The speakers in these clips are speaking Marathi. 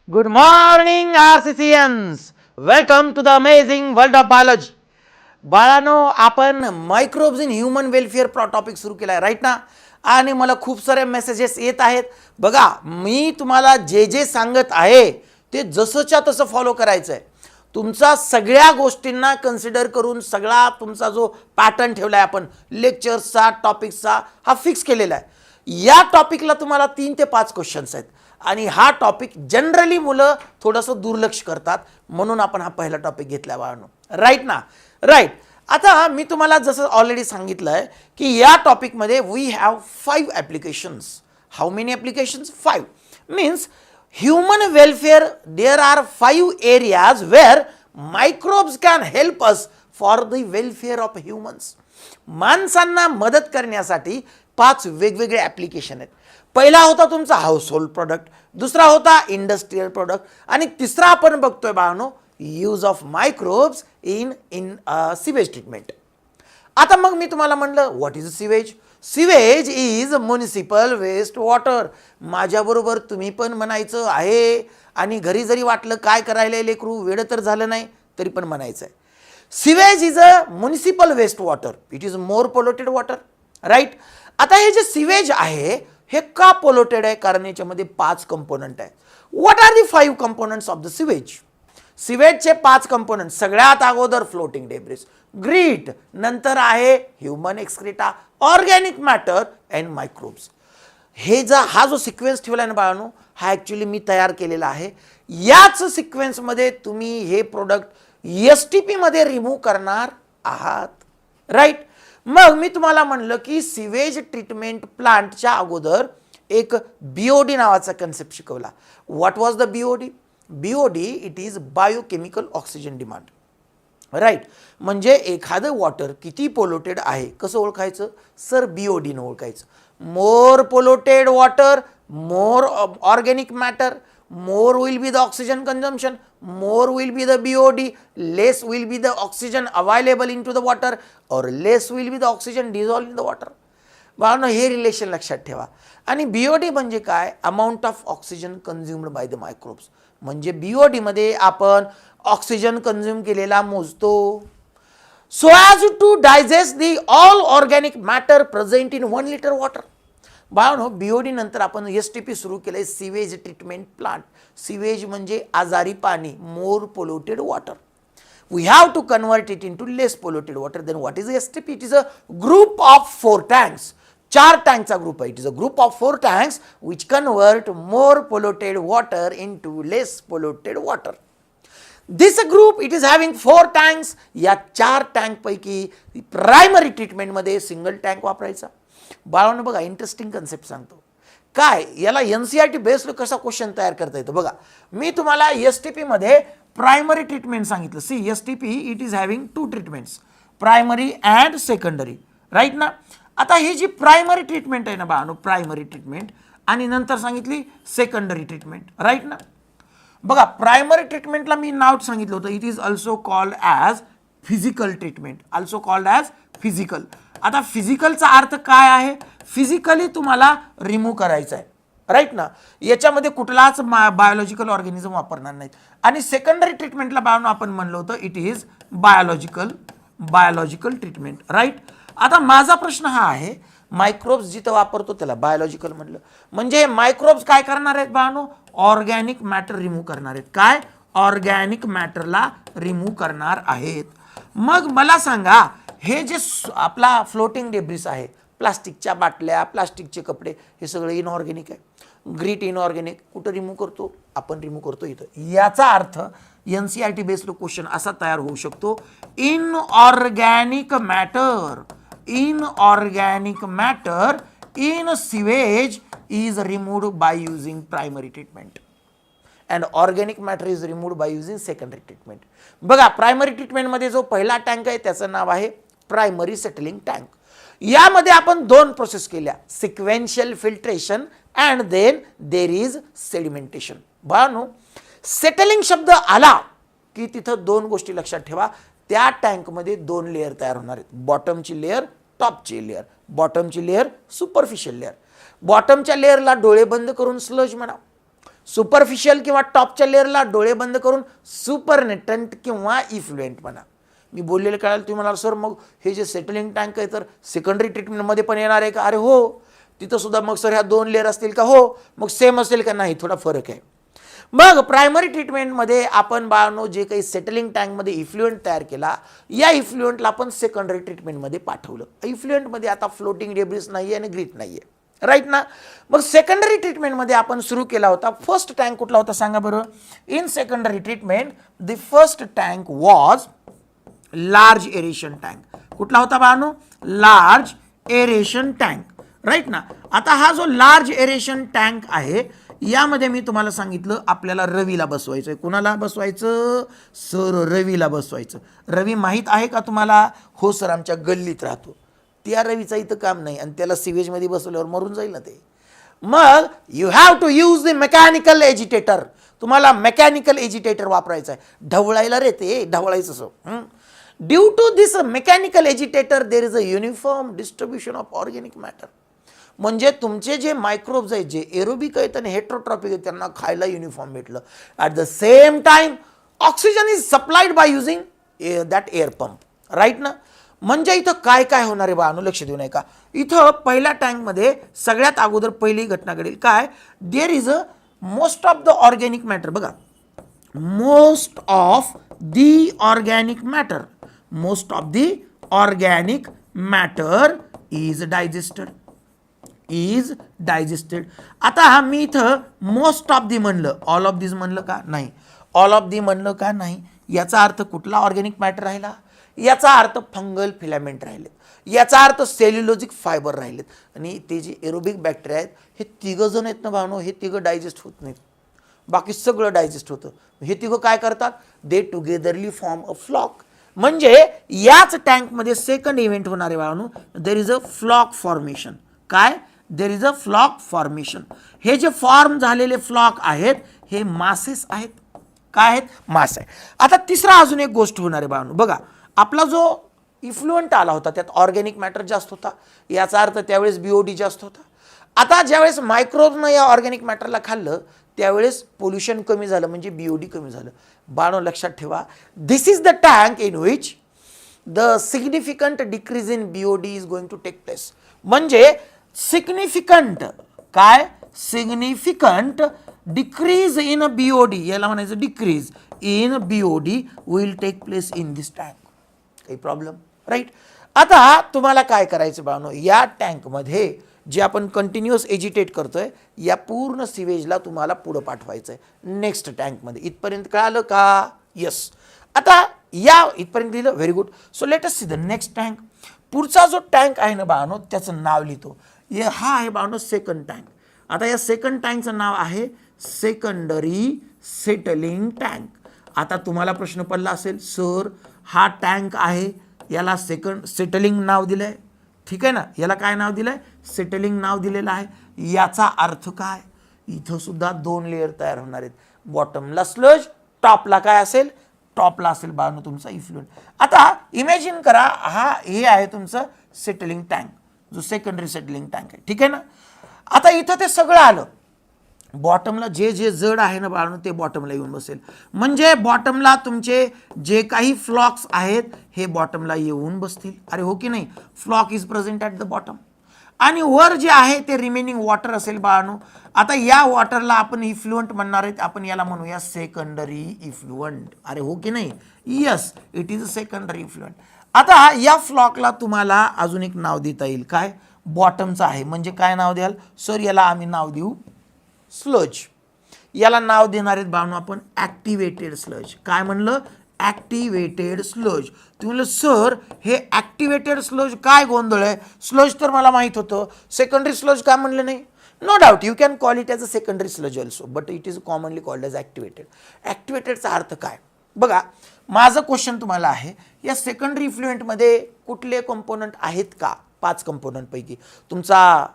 Good morning, RCCNs. Welcome to the amazing world of biology. बाळानो, आपण microbes in human welfare topic सुरू केला आहे राईट ना. आणि मला खूप सारे मेसेजेस येत आहेत. बघा, मी तुम्हाला जे जे सांगत आहे ते जसंच्या तसं फॉलो करायचं आहे. तुमचा सगळ्या गोष्टींना कन्सिडर करून सगळा तुमचा जो पॅटर्न ठेवला आहे आपण लेक्चर्सचा टॉपिक्सचा हा फिक्स केलेला आहे. या टॉपिकला तुम्हाला 3 ते 5 क्वेश्चन्स आहेत आणि हा टॉपिक जनरली मुलं थोडंसं दुर्लक्ष करतात, म्हणून आपण हा पहिला टॉपिक घेतला बाळांनो. राईट ना. राईट. आता मी तुम्हाला जसं ऑलरेडी सांगितलं आहे की या टॉपिकमध्ये we have 5 applications. How many applications? 5. Means human welfare there are 5 areas where microbes can help us for the welfare of humans. माणसांना मदत करण्यासाठी 5 वेगवेगळे ॲप्लिकेशन आहेत. पहिला होता तुमचा हाऊसहोल्ड प्रोडक्ट, दुसरा होता इंडस्ट्रियल प्रोडक्ट आणि तिसरा आपण बघतोय बाळांनो use of microbes in sewage treatment. आता मग मी तुम्हाला म्हणलं what is sewage? Sewage is municipal waste water. माझ्याबरोबर तुम्ही पण म्हणायचं आहे आणि घरी जरी वाटलं काय करायला लेकरू वेळ तर झालं नाही तरी पण म्हणायचं आहे. Sewage is a municipal waste water. It is more polluted water. Right. आता हे जे सिवेज आहे हे का पोल्युटेड आहे? कारण याच्यामध्ये 5 कंपोनंट आहेत. What are the 5 components of the sewage? सिवेजचे 5 कंपोनंट. सगळ्यात अगोदर फ्लोटिंग डेब्रिस, ग्रीट, नंतर आहे human excreta, organic matter and microbes. हा जो सिक्वेन्स ठेवला आहे ना बाळांनो, हा ॲक्च्युली मी तयार केलेला आहे. याच सिक्वेन्समध्ये तुम्ही हे प्रोडक्ट STP मध्ये रिमूव्ह करणार आहात. राईट. मग मी तुम्हाला म्हणलं की सिवेज ट्रीटमेंट प्लांटच्या अगोदर एक BOD नावाचा कन्सेप्ट शिकवला. What was the BOD? BOD it is biochemical oxygen demand. Right. म्हणजे एखादं वॉटर किती पोल्युटेड आहे कसं ओळखायचं? सर BOD ने ओळखायचं. More polluted water, more organic matter, more will be the oxygen consumption, more will be the BOD, less will be the oxygen available into the water or less will be the oxygen dissolved in the water. बाळांनो, हे रिलेशन लक्षात ठेवा. आणि BOD म्हणजे काय? Amount of oxygen consumed by the microbes. म्हणजे BOD मध्ये आपण ऑक्सिजन कन्झ्युम केलेला मोजतो. So as to digest the all organic matter present in 1 litre water. बाळांनो, BOD नंतर आपण STP सुरू केलंय, सिवेज ट्रीटमेंट प्लांट. सिवेज म्हणजे आजारी पाणी, more polluted water. We have to convert it into less polluted water. Then what is STP? It is a group of 4 tanks. 4 टँकचा ग्रुप आहे. It is a group of 4 tanks which convert more polluted water into less polluted water. This group it is having 4 tanks. या 4 टँकपैकी प्रायमरी ट्रीटमेंटमध्ये सिंगल टँक वापरायचा. बाळांनो बघा, इंटरेस्टिंग कन्सेप्ट सांगतो. काय याला NCERT बेस्ड कसा क्वेश्चन तयार करता येतो बघा. मी तुम्हाला STP मध्ये प्रायमरी ट्रीटमेंट सांगितलं. See STP it is having 2 treatments, primary and secondary. Right ना. आता ही जी प्रायमरी ट्रीटमेंट आहे ना बाळांनो, प्रायमरी ट्रीटमेंट आणि नंतर सांगितली सेकंडरी ट्रीटमेंट. राईट ना. बघा, प्रायमरी ट्रीटमेंटला मी नाव सांगितलं होतं. It is also called as physical treatment. Also called as physical. आता फिजिकलचा अर्थ काय आहे? फिजिकली तुम्हाला रिमूव्ह करायचं आहे. राईट ना. याच्यामध्ये कुठलाच बायोलॉजिकल ऑर्गॅनिझम वापरणार नाहीत. आणि सेकंडरी ट्रीटमेंटला बाळांनो आपण म्हणलं होतं it is biological treatment. Right. आता माझा प्रश्न हा आहे, मायक्रोब्स जिथं वापरतो त्याला बायोलॉजिकल म्हणलं म्हणजे मायक्रोब्स काय करणार आहेत बाळांनो? ऑर्गॅनिक मॅटर रिमूव्ह करणार आहेत. काय? ऑर्गॅनिक मॅटरला रिमूव्ह करणार आहेत. मग मला सांगा, हे जे आपला फ्लोटिंग डेब्रिस आहे, प्लास्टिकच्या बाटल्या, प्लास्टिकचे कपडे, हे सगळं इनऑर्गॅनिक आहे. ग्रीट इनऑर्गॅनिक कुठं रिमूव्ह करतो? आपण रिमूव्ह करतो इथं. याचा अर्थ NCERT बेस्ड क्वेश्चन असा तयार होऊ शकतो, inorganic matter in sewage is removed by using primary treatment and organic matter is removed by using secondary treatment. बघा, प्रायमरी ट्रीटमेंटमध्ये जो पहिला टँक आहे त्याचं नाव आहे प्रायमरी सेटलिंग टँक. यामध्ये आपण 2 प्रोसेस केल्या, sequential filtration and then there is sedimentation. बाळांनो, सेटलिंग शब्द आला की तिथं 2 गोष्टी लक्षात ठेवा. त्या टँकमध्ये 2 लेअर तयार होणार आहेत. बॉटमची लेअर, टॉपची लेअर. बॉटमची लेअर सुपरफिशियल लेअर. बॉटमच्या लेअरला डोळे बंद करून स्लज म्हणा. सुपरफिशियल किंवा टॉपच्या लेअरला डोळे बंद करून सुपरनेटंट किंवा इफ्लुएंट म्हणा. मी बोललेलं कळालं. तुम्ही म्हणाल सर मग हे जे सेटलिंग टँक आहे तर सेकंडरी ट्रीटमेंटमध्ये पण येणार आहे का? अरे हो, तिथं सुद्धा मग सर ह्या 2 लेअर असतील का? हो. मग सेम असेल का? नाही, थोडा फरक आहे. मग प्रायमरी ट्रीटमेंटमध्ये आपण बाळांनो जे काही सेटलिंग टँकमध्ये इफ्लुएंट तयार केला, या इफ्लुएंटला आपण सेकंडरी ट्रीटमेंटमध्ये पाठवलं. इफ्लुएंटमध्ये आता फ्लोटिंग डेब्रिस नाही आहे आणि ग्रीट नाही आहे, राईट ना. मग सेकंडरी ट्रीटमेंटमध्ये आपण सुरू केला होता. फर्स्ट टँक कुठला होता सांगा बरं? In secondary treatment the first tank was large aeration tank. कुठला होता बाळांनो? लार्ज एरेशन टँक, राईट ना. आता हा जो लार्ज एरेशन टँक आहे यामध्ये मी तुम्हाला सांगितलं आपल्याला रवीला बसवायचं आहे. कुणाला बसवायचं? सर रवीला बसवायचं. रवी माहीत आहे का तुम्हाला? हो सर, आमच्या गल्लीत राहतो. त्या रवीचा इथं काम नाही आणि त्याला सिवेजमध्ये बसवल्यावर मरून जाईल ना ते. मग you have to use the mechanical agitator. तुम्हाला मेकॅनिकल एजिटेटर वापरायचं आहे. ढवळायला रे ते, ढवळायचं असं. Due to this mechanical agitator there is a uniform distribution of organic matter. म्हणजे तुमचे जे मायक्रोब्स आहेत, जे एरोबिक आहेत आणि हेट्रोट्रॉपिक आहेत, त्यांना खायला युनिफॉर्म भेटलं. At the same time oxygen is supplied by using that air pump, right ना. म्हणजे इथं काय काय होणार आहे बाळांनो, लक्ष देऊ नये का. इथं पहिल्या टँकमध्ये सगळ्यात अगोदर पहिली घटना घडेल काय? There is a most of the organic matter. बघा, most of the organic matter, most of the organic matter is digested, is digested. आता मी इथं मोस्ट ऑफ दी म्हणलं, ऑल ऑफ दिस म्हणलं का? नाही. ऑल ऑफ दी म्हणलं का? नाही. याचा अर्थ कुठला ऑर्गॅनिक मॅटर राहिला? याचा अर्थ फंगल फिलामेंट राहिलेत, याचा अर्थ सेल्युलोजिक फायबर राहिलेत. आणि ते जे एरोबिक बॅक्टेरिया आहेत हे तिघं जण आहेत ना भावनो, हे तिघं डायजेस्ट होत नाहीत, बाकी सगळं डायजेस्ट होतं. हे तिघं काय करतात? They togetherly form a flock. म्हणजे याच टँकमध्ये सेकंड इव्हेंट होणार आहे भावनो. There is a flock formation. काय? There is a flock formation. हे जे फॉर्म झालेले फ्लॉक आहेत हे मासेस आहेत. काय आहेत? मास आहे. आता तिसरा अजून एक गोष्ट होणार आहे बाळांनो. बघा, आपला जो इफ्लुएंट आला होता त्यात ऑर्गॅनिक मॅटर जास्त होता, याचा अर्थ त्यावेळेस बीओडी जास्त होता. आता ज्यावेळेस मायक्रोब्सनं या ऑर्गॅनिक मॅटरला खाल्लं त्यावेळेस पोल्युशन कमी झालं, म्हणजे बीओडी कमी झालं. बाळांनो लक्षात ठेवा, this is the tank in which the significant decrease in BOD is going to take place. म्हणजे सिग्निफिकंट काय? सिग्निफिकंट डिक्रीज इन बीओडी, याला म्हणायचं decrease in BOD will take place in this tank. काही प्रॉब्लेम? राईट. आता तुम्हाला काय करायचं बाळांनो, या टँकमध्ये जे आपण कंटिन्युअस एजिटेट करतोय या पूर्ण सिवेजला तुम्हाला पुढं पाठवायचं आहे नेक्स्ट टँकमध्ये. इथपर्यंत कळालं का? येस. आता या इथपर्यंत लिहिलं, very good. So let us see the next tank. पुढचा जो टँक आहे ना बाळांनो त्याचं नाव लिहितो. हा आहे बाळांनो सेकंड टँक. आता या सेकंड टँकचं नाव आहे सेकंडरी सेटलिंग टँक. आता तुम्हाला प्रश्न पडला असेल, सर हा टँक आहे याला सेटलिंग नाव दिलंय, ठीक आहे ना, याला काय नाव दिलंय? सेटलिंग नाव दिलेलं आहे. याचा अर्थ काय? इथं सुद्धा 2 लेअर तयार होणार आहेत. बॉटमला स्लज, टॉपला काय असेल? टॉपला असेल बाळांनो तुमचा इफ्लुएंट. आता इमॅजिन करा, हे आहे तुमचं सेटलिंग टँक, जो सेकंडरी सेटलिंग टँक आहे, ठीक आहे ना. आता इथं ते सगळं आलं, बॉटमला जे जे जड आहे ना बाळांनो ते बॉटमला येऊन बसेल. म्हणजे बॉटमला तुमचे जे काही फ्लॉक्स आहेत हे बॉटमला येऊन बसतील. अरे हो की नाही? Floc is present at the bottom. आणि वर जे आहे ते रिमेनिंग वॉटर असेल बाळांनो. आता या वॉटरला आपण इफ्लुएंट म्हणणार आहेत, आपण याला म्हणूया सेकंडरी इफ्लुएंट. अरे हो की नाही? Yes, it is a secondary effluent. आता या फ्लॉकला तुम्हाला अजून एक नाव देता येईल. काय? बॉटमचं आहे. म्हणजे काय नाव द्याल? सर याला आम्ही नाव देऊ स्लज. याला नाव देणार आहेत बाळांनो आपण ॲक्टिवेटेड स्लज. काय म्हणलं? Activated sludge. तुम्ही म्हणलं सर हे ॲक्टिवेटेड स्लज काय गोंधळ आहे? स्लज तर मला माहीत होतं, सेकंडरी स्लज काय म्हणलं नाही? No doubt you can call it as a secondary sludge also, but it is commonly called as activated. ॲक्टिवेटेडचा अर्थ काय? बघा, माझं क्वेश्चन तुम्हाला आहे, या सेकंडरी इफ्लुएंटमध्ये कुठले कंपोनंट आहेत का? 5 कंपोनंटपैकी तुमचा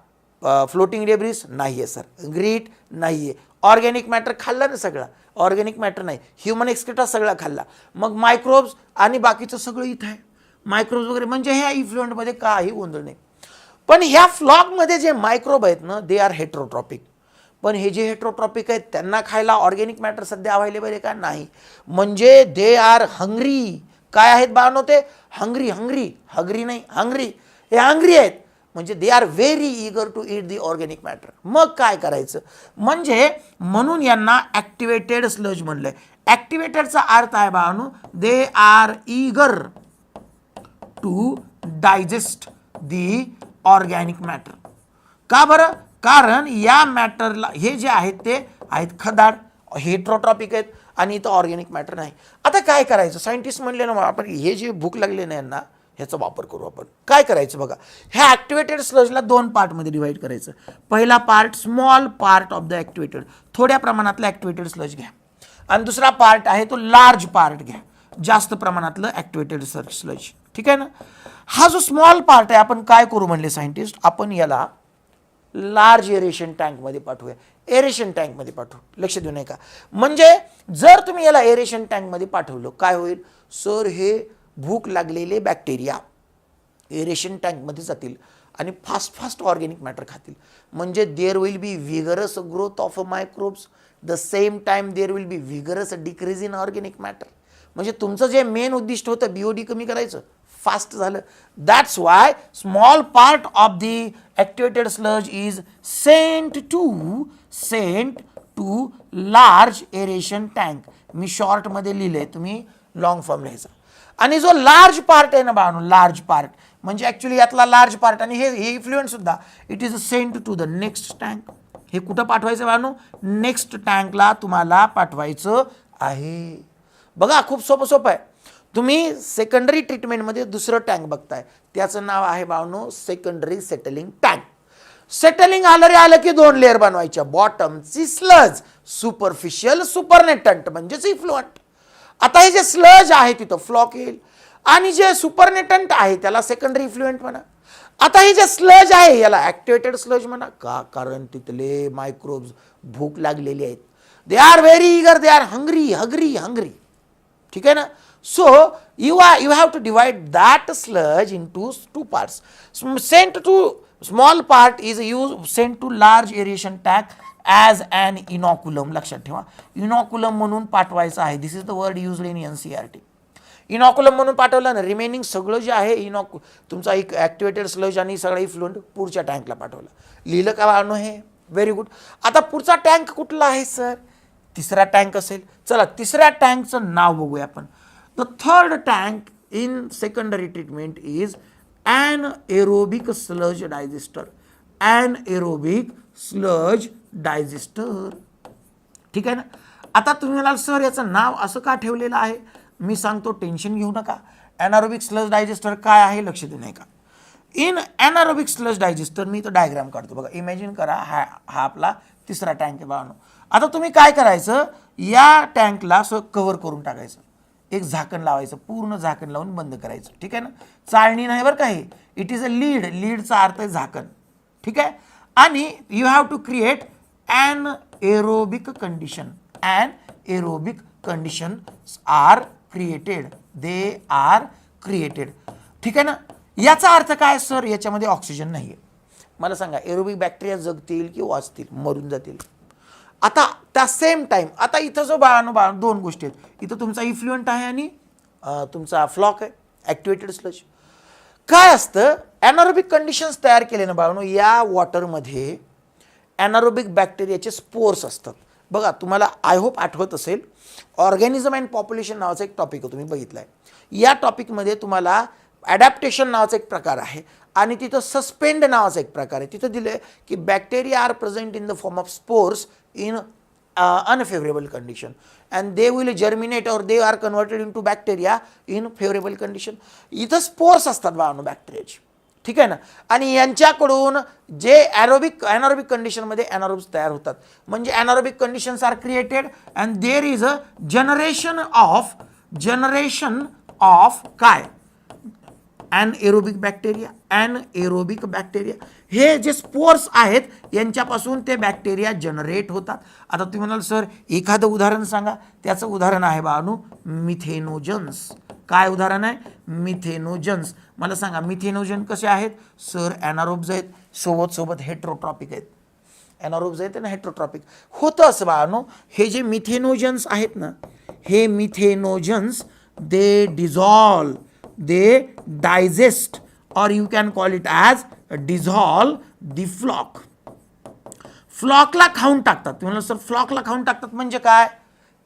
फ्लोटिंग डेब्रिस नाही आहे सर, ग्रीट नाही आहे, ऑर्गॅनिक मॅटर खाल्ला ना सगळा, ऑर्गॅनिक मॅटर नाही, ह्युमन एक्सक्रेटा सगळा खाल्ला, मग मायक्रोब्स आणि बाकीचं सगळं इथं आहे, मायक्रोब्स वगैरे. म्हणजे ह्या इफ्लुएंटमध्ये काही गोंधळ नाही. पण ह्या फ्लॉकमध्ये जे मायक्रोब आहेत ना दे आर हेट्रोट्रॉपिक. पण हे जे हेट्रोट्रॉपिक आहेत त्यांना खायला ऑर्गॅनिक मॅटर सध्या अवेलेबल आहे का? नाही. म्हणजे दे आर हंग्री. काय आहेत बाळांनो ते? हंग्री. हंग्री नाही, हंग्री. हे हंग्री आहेत म्हणजे they are very eager to eat the organic matter. मग काय करायचं? म्हणजे म्हणून यांना ॲक्टिवेटेड स्लज म्हणलंय. ॲक्टिवेटेडचा अर्थ आहे बाळांनो they are eager to digest the organic matter. का बरं? कारण या मॅटरला हे जे आहेत ते आहेत खदाड, हेट्रोट्रॉपिक आहेत आणि इथं ऑर्गॅनिक मॅटर नाही. आता काय करायचं? सायंटिस्ट म्हणले ना आपण हे जे भूक लागले ना यांना ह्याचा वापर करू. आपण काय करायचं बघा, ह्या ॲक्टिवेटेड स्लजला 2 पार्टमध्ये डिवाइड करायचं. पहिला part small part of the activated, थोड्या प्रमाणातला ॲक्टिवेटेड स्लज घ्या. आणि दुसरा पार्ट आहे तो लार्ज पार्ट घ्या, जास्त प्रमाणातलं ॲक्टिवेटेड स्लज. ठीक आहे ना? हा जो स्मॉल पार्ट आहे आपण काय करू म्हणले सायंटिस्ट, आपण याला लार्ज एरेशन टँकमध्ये पाठवूया. एरेशन टँकमध्ये पाठवू. लक्ष देऊ नये का? म्हणजे जर तुम्ही याला एरेशन टँकमध्ये पाठवलं काय होईल सर? हे भूक लागलेले बॅक्टेरिया एरेशन टँकमध्ये जातील आणि फास्ट ऑर्गॅनिक मॅटर खातील. म्हणजे there will be vigorous growth of a microbes, the same time there will be vigorous decrease in organic matter. म्हणजे तुमचं जे मेन उद्दिष्ट होतं बीओडी कमी करायचं, फास्ट झालं. That's why small part of the activated sludge is sent to large aeration tank. मी शॉर्टमध्ये लिहिलंय, तुम्ही लॉंग फॉर्म लिहायचा. आणि जो लार्ज पार्ट आहे ना बाळांनो, लार्ज पार्ट म्हणजे ॲक्च्युली यातला लार्ज पार्ट आणि हे इफ्लुएंट सुद्धा, it is sent to the next tank. हे कुठं पाठवायचं बाळांनो? नेक्स्ट टँकला तुम्हाला पाठवायचं आहे. बघा खूप सोपं आहे. तुम्ही सेकंडरी ट्रीटमेंटमध्ये दुसरं टँक बघताय, त्याचं नाव आहे बाळांनो सेकंडरी सेटलिंग टँक. सेटलिंग आलं की 2 लेअर बनवायच्या. बॉटमची स्लज, सुपरफिशियल सुपरनेटंट म्हणजेच इफ्लुएंट. आता हे जे स्लज आहे तिथं फ्लॉक येईल आणि जे सुपरनेटंट आहे त्याला सेकंडरी इफ्लुएंट म्हणा. आता हे जे स्लज आहे याला ॲक्टिवेटेड स्लज म्हणा. का? कारण तिथले मायक्रोब्स भूक लागलेली आहेत. दे are very eager, they are hungry. ठीक आहे ना? So you have to divide that sludge into 2 parts. Sent to small part is sent to large aeration tank as an inoculum. लक्षात ठेवा, इनॉक्युलम म्हणून पाठवायचं आहे. This is the word used in NCERT. Inoculum म्हणून पाठवलं ना, रिमेनिंग सगळं जे आहे तुमचा एक ॲक्टिवेटेड स्लज आणि सगळं इफ्लुएंट पुढच्या टँकला पाठवलं. लिहिलं का बाळांनो? हे व्हेरी गुड. आता पुढचा टँक कुठला आहे सर? तिसरा टँक असेल. चला तिसऱ्या टँकचं नाव बघूया आपण. The third tank in secondary treatment is anaerobic sludge digester. Anaerobic sludge digester. ठीक आहे ना? आता तुम्ही म्हणाल सर याचं नाव असं का ठेवलेलं आहे? मी सांगतो, टेन्शन घेऊ नका. anaerobic sludge digester काय आहे लक्ष देऊ नका. इन anaerobic sludge digester मी तो डायग्राम काढतो बघा. इमॅजिन करा हा आपला तिसरा टँक आहे बाळांनो. आता तुम्ही काय करायचं, या टँकला असं कव्हर करून टाकायचं, एक झाकण लावायचं, पूर्ण झाकण लावून बंद करायचं. ठीक आहे ना? चाळणी नाही बरं का हे, इट इज अ लीड. लीडचा अर्थ आहे झाकण. ठीक आहे? आणि you have to create an aerobic condition. An aerobic condition are created. They are created. ठीक आहे ना? याचा अर्थ काय सर? याच्यामध्ये ऑक्सिजन नाही आहे. मला सांगा, एरोबिक बॅक्टेरिया जगतील की वाचतील? मरून जातील. आता त्या सेम टाइम आता इथं जो बाळांनो 2 गोष्टी आहेत. इथं तुमचा इफ्लुएंट आहे आणि तुमचा फ्लॉक आहे ॲक्टिवेटेड स्लज. काय असतं, ॲनारोबिक कंडिशन्स तयार केले ना बाळांनो, या वॉटरमध्ये ॲनारोबिक बॅक्टेरियाचे स्पोर्स असतात. बघा तुम्हाला आय होप आठवत असेल, ऑर्गॅनिझम अँड पॉप्युलेशन नावाचा एक टॉपिक तुम्ही बघितला आहे. या टॉपिकमध्ये तुम्हाला ॲडॅप्टेशन नावाचा एक प्रकार आहे आणि तिथं सस्पेंड नावाचा एक प्रकार आहे. तिथं दिलं आहे की bacteria are present in the form of spores in unfavorable condition and they will germinate or they are converted into bacteria in favorable condition. इथं स्पोर्स असतात बाळांनो बॅक्टेरियाचे. ठीक आहे ना? आणि यांच्याकडून जे ॲनारोबिक कंडिशनमध्ये ॲनारोब्स तयार होतात. म्हणजे anaerobic conditions are created and there is a generation of काय? Anaerobic bacteria. हे जे स्पोर्स आहेत यांच्यापासून ते बॅक्टेरिया जनरेट होतात. आता तुम्ही म्हणाल सर एखादं उदाहरण सांगा. त्याचं उदाहरण आहे बाळांनो मिथेनोजन्स. काय उदाहरण आहे? मिथेनोजन्स. मला सांगा मिथेनोजन कसे आहेत सर? ॲनारोब्स आहेत, सोबत हेट्रोट्रॉपिक आहेत. एनारोब्स आहेत ना हेट्रोट्रॉपिक. होतं असं बाळांनो, हे जे मिथेनोजन्स आहेत ना, हे methanogens they dissolve, they digest, or you can call it as dissolve the flock. फ्लॉकला खाऊन टाकतात. तुम्ही सर फ्लॉकला खाऊन टाकतात म्हणजे काय?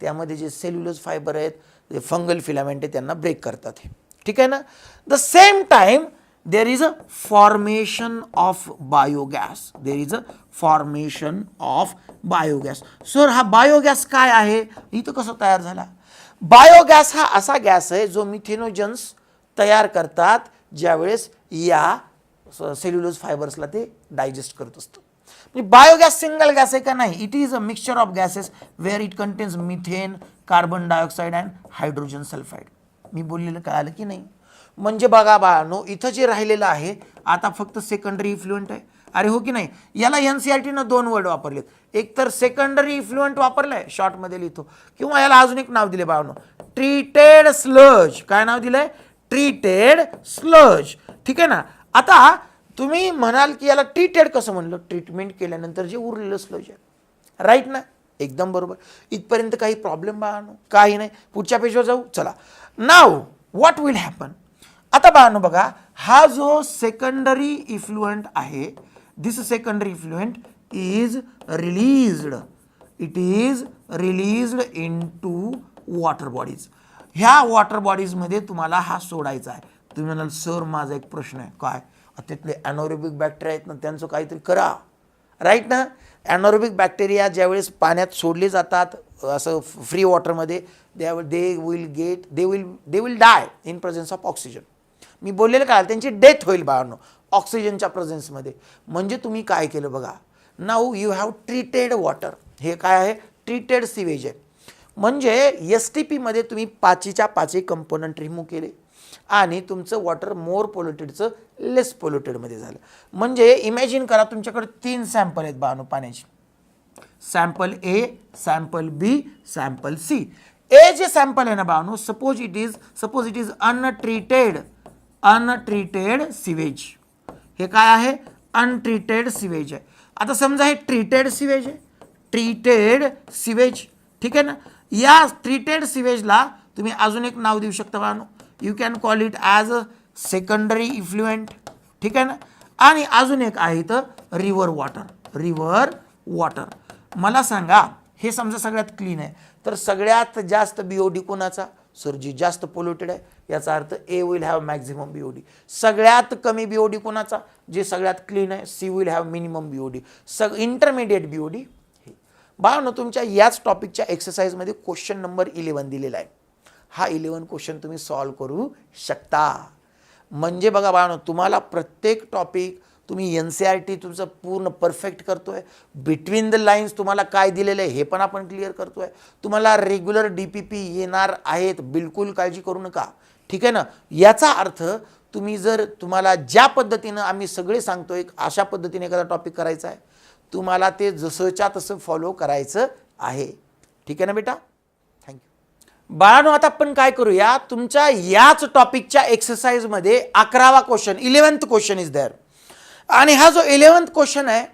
त्यामध्ये जे सेल्युलोज फायबर आहेत, जे फंगल फिलामेंट आहे, त्यांना ब्रेक करतात हे. ठीक आहे ना. The same time there is a formation of biogas. There is a formation of biogas. Sir हा बायोगॅस काय आहे? इथं कसं तयार झाला? बायोगॅस हा असा गॅस आहे जो मिथेनोजन्स तयार करतात ज्यावेळेस या सेल्युलोज फायबर्सला ते डायजेस्ट करत असतं. बायोगॅस सिंगल गॅस आहे का? नाही. It is a mixture of gases where it contains methane, carbon dioxide and hydrogen sulphide. मी बोललेलं कळालं की नाही? म्हणजे बघा बाळांनो, इथं जे राहिलेलं आहे आता फक्त सेकंडरी इफ्लुएंट आहे. अरे हो की नाही? याला NCERTनं 2 वर्ड वापरलेत. एक तर सेकंडरी इफ्लुएंट वापरलंय, शॉर्टमध्ये लिहितो, किंवा याला अजून एक नाव दिले बाळांनो, ट्रीटेड स्लज. काय नाव दिलंय? Treated sludge. ठीक आहे ना. आता तुम्ही म्हणाल की याला ट्रीटेड कसं म्हणलं? ट्रीटमेंट केल्यानंतर जे उरलेलं स्लज आहे, राईट ना? एकदम बरोबर. इथपर्यंत काही प्रॉब्लेम बाळांनो? काही नाही. पुढच्या पेजवर जाऊ. चला. नाव व्हॉट विल हॅपन? आता बाळांनो बघा, हा जो सेकंडरी इफ्लुएंट आहे, this secondary effluent is released. It is released in to water bodies. ह्या वॉटर बॉडीजमध्ये तुम्हाला हा सोडायचा आहे. तुम्ही म्हणाल सर माझा एक प्रश्न आहे. काय? त्यातले ॲनोरोबिक बॅक्टेरिया आहेत ना, त्यांचं काहीतरी करा, राईट ना? ॲनोरोबिक बॅक्टेरिया ज्यावेळेस पाण्यात सोडले जातात असं फ्री वॉटरमध्ये, they will die in presence of oxygen. मी बोललेलं काय? त्यांची डेथ होईल बाळांनो ऑक्सिजनच्या प्रेझेन्समध्ये. म्हणजे तुम्ही काय केलं बघा, now you have treated water. हे काय आहे? ट्रीटेड सिवेज आहे. म्हणजे STP मध्ये तुम्ही 5च्या 5 कंपोनंट रिमूव्ह केले आणि तुमचं वॉटर मोर पोल्युटेडचं लेस पोल्युटेडमध्ये झालं. म्हणजे इमॅजिन करा, तुमच्याकडे 3 सॅम्पल आहेत बाळांनो पाण्याची. Sample A, sample B, sample C. ए जे सॅम्पल आहे ना बाळांनो, suppose it is untreated sewage. हे काय आहे? अनट्रीटेड सिवेज आहे. आता समजा हे ट्रीटेड सिवेज आहे, ट्रीटेड सिवेज. ठीक आहे ना. या ट्रीटेड सिवेजला तुम्ही अजून एक नाव देऊ शकता बाळांनो. You can call it as a secondary effluent. ठीक आहे ना. आणि अजून एक आहे तर रिव्हर वॉटर. River water. मला सांगा, हे समजा सगळ्यात क्लीन आहे, तर सगळ्यात जास्त BOD कोणाचा? सर जी जास्त पोल्युटेड आहे. याचा अर्थ A will have maximum BOD. सगळ्यात कमी BOD कोणाचा? जे सगळ्यात क्लीन आहे. C will have minimum BOD. Intermediate BOD. बाळांनो तुमच्या याच टॉपिकच्या एक्सरसाइजमध्ये क्वेश्चन नंबर 11 दिलेला आहे. हा 11 क्वेश्चन तुम्ही सॉल्व करू शकता. म्हणजे बघा बाळांनो, तुम्हाला प्रत्येक टॉपिक तुम्ही NCERT तुमचं पूर्ण परफेक्ट करतोय. बिटवीन द लाईन्स तुम्हाला काय दिलेलं आहे हे पण आपण क्लिअर करतोय. तुम्हाला रेग्युलर DPP येणार आहेत, बिलकुल काळजी करू नका. ठीक आहे ना. याचा अर्थ तुम्ही जर तुम्हाला ज्या पद्धतीनं आम्ही सगळे सांगतोय अशा पद्धतीने एखादा टॉपिक करायचा आहे, तुम्हाला ते जसंच्या तसं फॉलो करायचं आहे. ठीक आहे ना बेटा? थँक्यू. बाळांनो आता आपण काय करूया, तुमच्या याच टॉपिकच्या एक्सरसाइजमध्ये 11वा question, 11th question is there. आणि हा जो 11th क्वेश्चन आहे,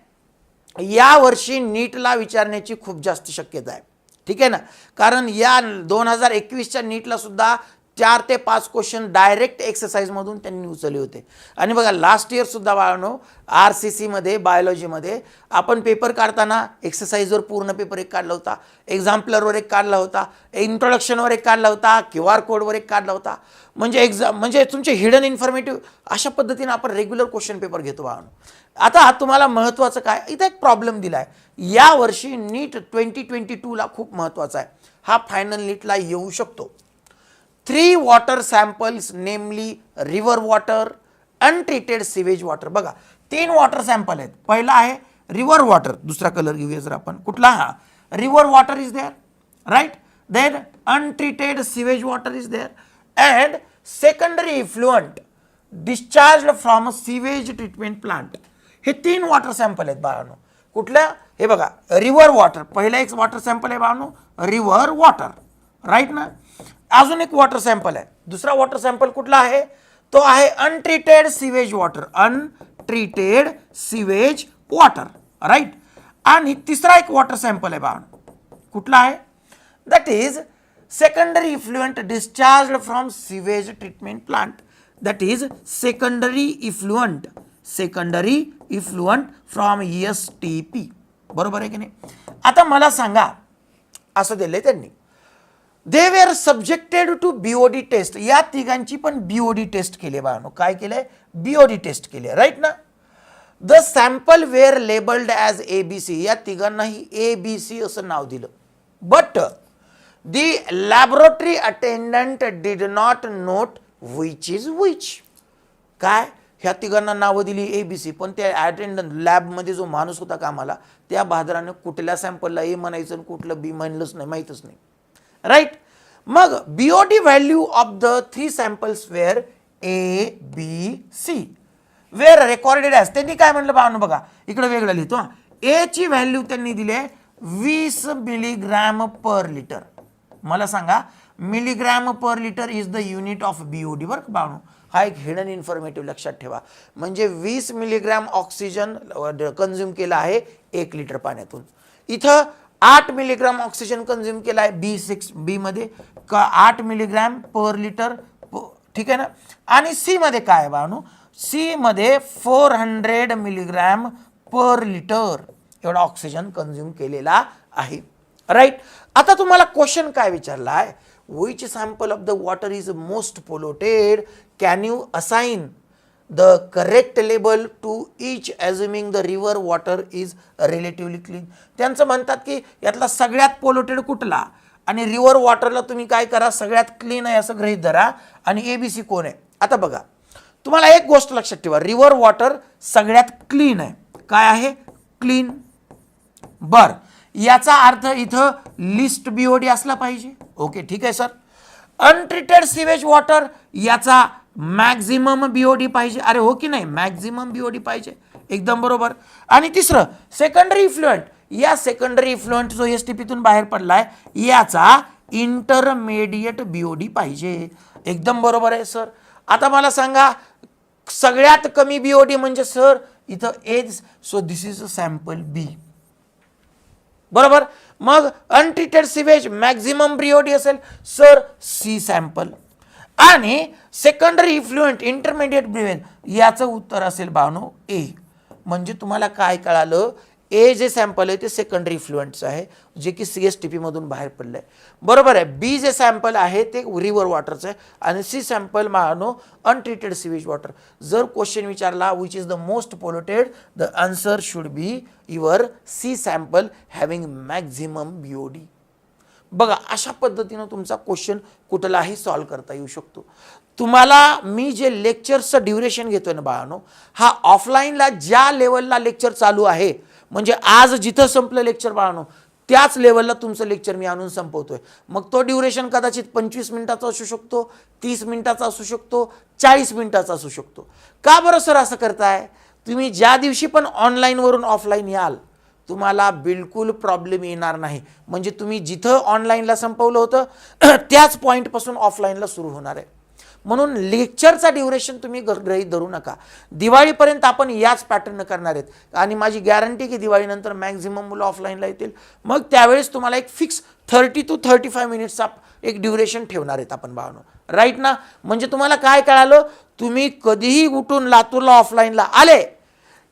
यावर्षी नीटला विचारण्याची खूप जास्त शक्यता आहे. ठीक आहे ना. कारण या 2021च्या नीटला सुद्धा 4 ते 5 क्वेश्चन डायरेक्ट एक्सरसाइजमधून त्यांनी उचलले होते. आणि बघा लास्ट इयर सुद्धा बाळांनो RCCमध्ये बायोलॉजीमध्ये आपण पेपर काढताना एक्सरसाइजवर पूर्ण पेपर एक काढला होता, एक्झाम्पलरवर एक काढला होता, इंट्रोडक्शनवर एक काढला होता, QR कोडवर एक काढला होता. म्हणजे तुमचे हिडन इन्फॉर्मेटिव्ह अशा पद्धतीने आपण रेग्युलर क्वेश्चन पेपर घेतो बाळांनो. आता तुम्हाला महत्त्वाचं काय, इथं एक प्रॉब्लेम दिला आहे. यावर्षी नीट 2022ला खूप महत्त्वाचा आहे. हा फायनल नीटला येऊ शकतो. 3 वॉटर सॅम्पल्स नेमली river water, untreated sewage water. बघा 3 वॉटर सॅम्पल आहेत. पहिला आहे रिव्हर वॉटर. दुसरा कलर घेऊया जर आपण. कुठला? हा river water is there, right. Then untreated sewage water is there and secondary effluent discharge from a sewage treatment plant. हे 3 वॉटर सॅम्पल आहेत बाळांनो. कुठल्या? हे बघा रिव्हर वॉटर. पहिला एक वॉटर सॅम्पल आहे बाळांनो, रिव्हर वॉटर, राईट ना. अजून एक वॉटर सॅम्पल आहे. दुसरा वॉटर सॅम्पल कुठला आहे? तो आहे untreated sewage water. Untreated sewage water, right. आणि तिसरा एक वॉटर सॅम्पल आहे बाळांनो, कुठला आहे? That is secondary effluent discharge from sewage treatment plant. That is secondary effluent from STP. बरोबर आहे की नाही? आता मला सांगा, असं दिलंय त्यांनी, they were subjected to BOD test. या तिघांची पण BOD टेस्ट केली बाळांनो. काय केलंय? BOD टेस्ट केली, राईट ना? The sample were labelled as ABC. या तिघांनाही ABC असं नाव दिलं. But the laboratory attendant did not note which is which. काय? ह्या तिघांना नावं दिली ABC, पण त्या अटेंडंट लॅबमध्ये जो माणूस होता कामाला, त्या बहादराने कुठल्या सॅम्पलला A म्हणायचं आणि कुठलं B म्हणलंच नाही, माहीतच नाही, राईट? मग BOD value of the 3 samples were ABC were recorded as. त्यांनी काय म्हणलं बाळांनो, बघा इकडे वेगळं लिहितो. A ची व्हॅल्यू त्यांनी दिली आहे 20 मिलीग्रॅम पर लिटर. मला सांगा, milligram per litre is the unit of BOD. बरं का बाळांनो, हा एक हिडन इन्फॉर्मेटिव्ह लक्षात ठेवा. म्हणजे 20 मिलीग्रॅम ऑक्सिजन कंझ्युम केला आहे 1 लिटर पाण्यातून. इथं 8 मिलीग्रॅम ऑक्सिजन कंझ्युम केला आहे B मध्ये, 8 मिलीग्रॅम पर लिटर, ठीक आहे ना? आणि C मध्ये काय आहे बाळांनो? C मध्ये 400 मिलीग्रॅम पर लिटर एवढा ऑक्सिजन कंझ्युम केलेला आहे, राईट? आता तुम्हाला क्वेश्चन काय विचारला आहे? which sample of the water is most polluted? Can you assign the correct label to each assuming the river water is relatively clean? त्यांचं म्हणतात की यातला सगळ्यात पोल्युटेड कुठला, आणि रिव्हर वॉटरला तुम्ही काय करा, सगळ्यात क्लीन आहे असं गृहीत धरा, आणि ABC कोण आहे? आता बघा, तुम्हाला एक गोष्ट लक्षात ठेवा, रिव्हर वॉटर सगळ्यात क्लीन आहे. काय आहे? क्लीन. बर, याचा अर्थ इथं लिस्ट BOD असला पाहिजे. ओके, ठीक आहे सर. अनट्रीटेड सिवेज वॉटर, याचा मॅक्झिमम BOD पाहिजे. अरे हो की नाही? मॅक्झिमम BOD पाहिजे, एकदम बरोबर. आणि तिसरं सेकंडरी इफ्लुएंट, या सेकंडरी इफ्लुएंट जो STP तून बाहेर पडलाय, याचा इंटरमिडिएट BOD पाहिजे, एकदम बरोबर आहे सर. आता मला सांगा, सगळ्यात कमी BOD म्हणजे सर इथं as, so this is a sample B. बरोबर. मग अनट्रीटेड सिवेज मॅक्झिमम BOD असेल सर C सॅम्पल. आणि सेकंडरी इफ्लुएंट इंटरमिडिएट BOD याचं उत्तर असेल बाळांनो A. म्हणजे तुम्हाला काय कळालं? A जे सॅम्पल आहे ते सेकंडरी इफ्लुएंटचं आहे, जे की CSTP मधून बाहेर पडलंय, बरोबर आहे. B जे सॅम्पल आहे ते रिव्हर वॉटरचं आहे, आणि C सॅम्पल बाळांनो अनट्रीटेड सिवेज वॉटर. जर क्वेश्चन विचारला which is the most polluted, the answer should be your C sample having maximum BOD. बघा, अशा पद्धतीनं तुमचा क्वेश्चन कुठलाही सॉल्व्ह करता येऊ शकतो. तुम्हाला मी जे लेक्चरचं ड्युरेशन घेतोय ना बाळांनो, हा ऑफलाईनला ज्या लेवलला लेक्चर चालू आहे, म्हणजे आज जिथं संपलं लेक्चर बाळांनो, त्याच लेवलला तुमचं लेक्चर मी आणून संपवतोय. मग तो ड्युरेशन कदाचित 25 मिनिटाचा असू शकतो, 30 मिनिटाचा असू शकतो, 40 मिनिटाचा असू शकतो. का बरं सर असं करताय? तुम्ही ज्या दिवशी पण ऑनलाईनवरून ऑफलाईन याल, तुम्हाला बिलकुल प्रॉब्लेम येणार नाही. म्हणजे तुम्ही जिथं ऑनलाईनला संपवलं होतं त्याच पॉईंटपासून ऑफलाईनला सुरू होणार आहे. म्हणून लेक्चरचा ड्युरेशन तुम्ही गृहीत धरू नका. दिवाळीपर्यंत आपण याच पॅटर्न करणार आहेत, आणि माझी गॅरंटी की दिवाळीनंतर मॅक्झिमम मुलं ऑफलाईनला येतील. मग त्यावेळेस तुम्हाला एक फिक्स 30 to 35 मिनिट्सचा एक ड्युरेशन ठेवणार आहेत आपण बाळांनो, राईट ना? म्हणजे तुम्हाला काय कळालं? तुम्ही कधीही उठून लातूरला ऑफलाईनला आले,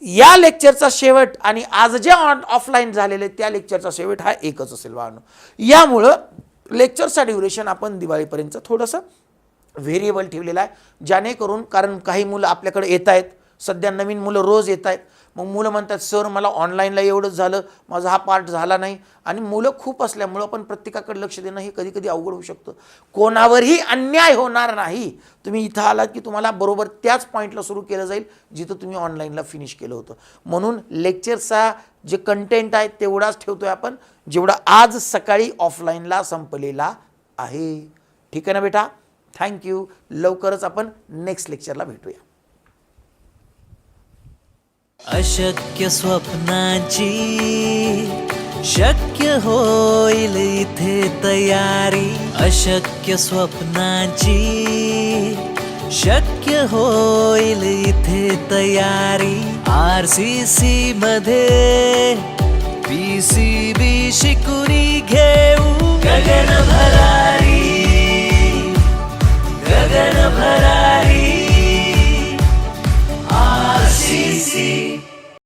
या लेक्चरचा शेवट आणि आज जे ऑफलाईन झालेले त्या लेक्चरचा शेवट हा एकच असेल बाळांनो. यामुळं लेक्चरचा ड्युरेशन आपण दिवाळीपर्यंत थोडंसं व्हेरिएबल ठेवलेला आहे, जेणेकरून, कारण काही मुलं आपल्याकडे येत आहेत, सध्या नवीन मुलं रोज येत आहेत. मग मुलं म्हणतात सर मला ऑनलाईनला एवढंच झालं, माझा हा पार्ट झाला नाही. आणि मुलं खूप असल्यामुळं पण प्रत्येकाकडे लक्ष देणं हे कधी कधी अवघड होऊ शकतं. कोणावरही अन्याय होणार नाही. तुम्ही इथं आलात की तुम्हाला बरोबर त्याच पॉईंटला सुरू केलं जाईल जिथं तुम्ही ऑनलाईनला फिनिश केलं होतं. म्हणून लेक्चरचा जे कंटेंट आहे तेवढाच ठेवतोय आपण, जेवढा आज सकाळी ऑफलाईनला संपलेला आहे. ठीक आहे ना बेटा? थँक्यू. लवकरच आपण नेक्स्ट लेक्चरला भेटूया. अशक्य स्वप्नांची शक्य होईल इथे तयारी. अशक्य स्वप्नांची शक्य होईल इथे तयारी. RCC मध्ये PCB शिकुनी घेऊ गगन भरारी.